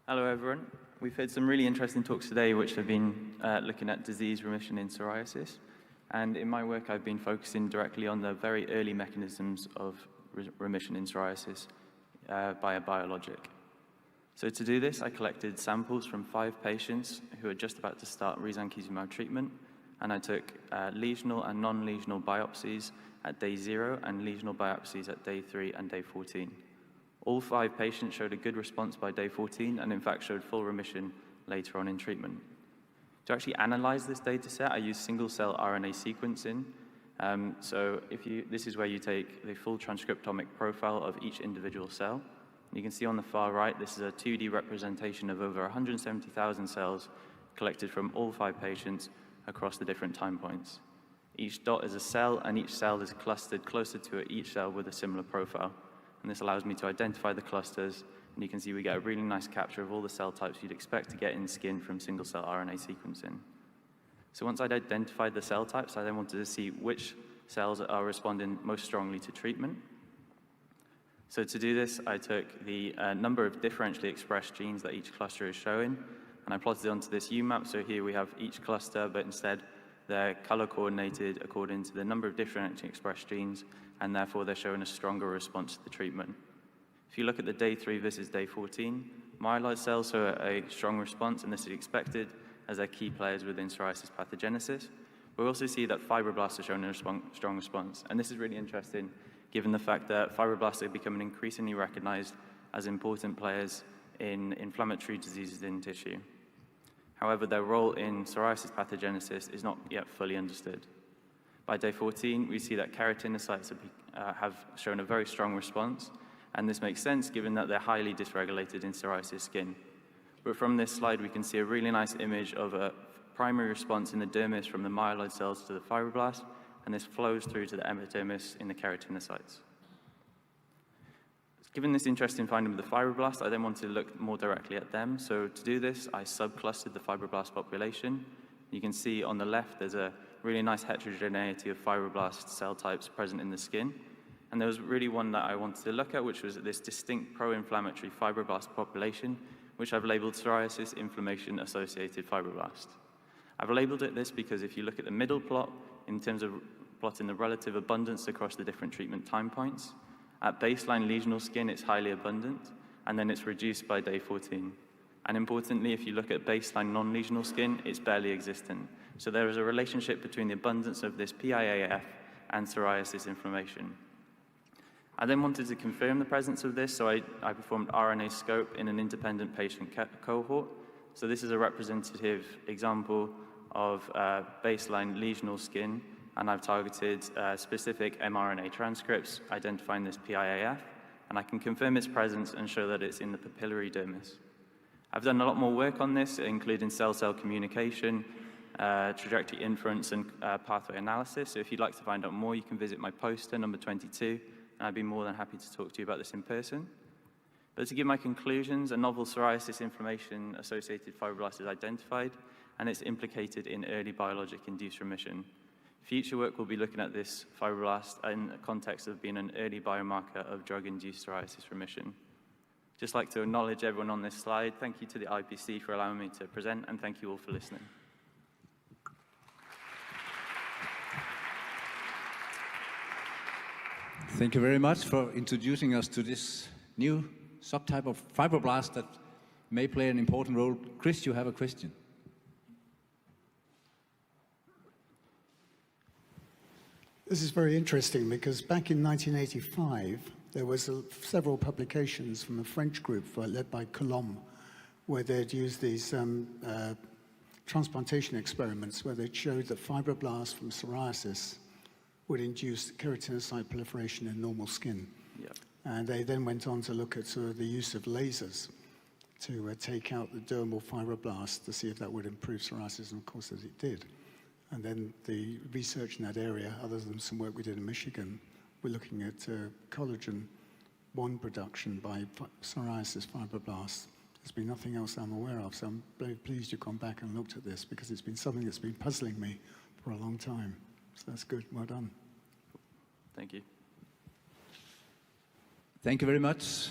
Hello, everyone. We've heard some really interesting talks today which have been looking at disease remission in psoriasis. And in my work, I've been focusing directly on the very early mechanisms of remission in psoriasis by a biologic. So to do this, I collected samples from 5 patients who are just about to start risankizumab treatment, and I took lesional and non-lesional biopsies at day 0 and lesional biopsies at day 3 and day 14. All 5 patients showed a good response by day 14 and in fact showed full remission later on in treatment. To actually analyze this data set, I used single-cell RNA sequencing. This is where you take the full transcriptomic profile of each individual cell. You can see on the far right, this is a 2D representation of over 170,000 cells collected from all 5 patients across the different time points. Each dot is a cell, and each cell is clustered closer to each cell with a similar profile. And this allows me to identify the clusters, and you can see we get a really nice capture of all the cell types you'd expect to get in skin from single-cell RNA sequencing. So once I'd identified the cell types, I then wanted to see which cells are responding most strongly to treatment. So to do this, I took the number of differentially expressed genes that each cluster is showing, and I plotted it onto this U-map. So here we have each cluster, but instead they're color coordinated according to the number of differentially expressed genes, and therefore they're showing a stronger response to the treatment. If you look at the day 3 versus day 14, myeloid cells show a strong response, and this is expected as they're key players within psoriasis pathogenesis. We also see that fibroblasts are showing a strong response, and this is really interesting given the fact that fibroblasts are becoming increasingly recognized as important players in inflammatory diseases in tissue. However, their role in psoriasis pathogenesis is not yet fully understood. By day 14, we see that keratinocytes have shown a very strong response, and this makes sense given that they're highly dysregulated in psoriasis skin. But from this slide, we can see a really nice image of a primary response in the dermis from the myeloid cells to the fibroblasts, and this flows through to the epidermis in the keratinocytes. Given this interesting finding with the fibroblasts, I then wanted to look more directly at them. So to do this, I subclustered the fibroblast population. You can see on the left, there's a really nice heterogeneity of fibroblast cell types present in the skin. And there was really one that I wanted to look at, which was this distinct pro-inflammatory fibroblast population, which I've labeled psoriasis inflammation-associated fibroblast. I've labeled it this because if you look at the middle plot, in terms of plotting the relative abundance across the different treatment time points, at baseline lesional skin, it's highly abundant, and then it's reduced by day 14. And importantly, if you look at baseline non-lesional skin, it's barely existent. So there is a relationship between the abundance of this PIAF and psoriasis inflammation. I then wanted to confirm the presence of this, so I performed RNA scope in an independent patient cohort. So this is a representative example of baseline lesional skin, and I've targeted specific mRNA transcripts identifying this PIAF, and I can confirm its presence and show that it's in the papillary dermis. I've done a lot more work on this, including cell-cell communication, trajectory inference, and pathway analysis. So if you'd like to find out more, you can visit my poster, number 22, and I'd be more than happy to talk to you about this in person. But to give my conclusions, a novel psoriasis inflammation-associated fibroblast is identified, and it's implicated in early biologic-induced remission. Future work will be looking at this fibroblast in the context of being an early biomarker of drug-induced psoriasis remission. Just like to acknowledge everyone on this slide. Thank you to the IPC for allowing me to present, and thank you all for listening. Thank you very much for introducing us to this new subtype of fibroblast that may play an important role. Chris, you have a question. This is very interesting because back in 1985, there was several publications from a French group led by Colomb, where they'd used these transplantation experiments where they showed that fibroblasts from psoriasis would induce keratinocyte proliferation in normal skin. Yep. And they then went on to look at sort of the use of lasers to take out the dermal fibroblasts to see if that would improve psoriasis, and of course, as it did. And then the research in that area, other than some work we did in Michigan, we're looking at collagen-1 production by psoriasis fibroblasts. There's been nothing else I'm aware of, so I'm very pleased you've gone back and looked at this because it's been something that's been puzzling me for a long time. So that's good. Well done. Thank you. Thank you very much.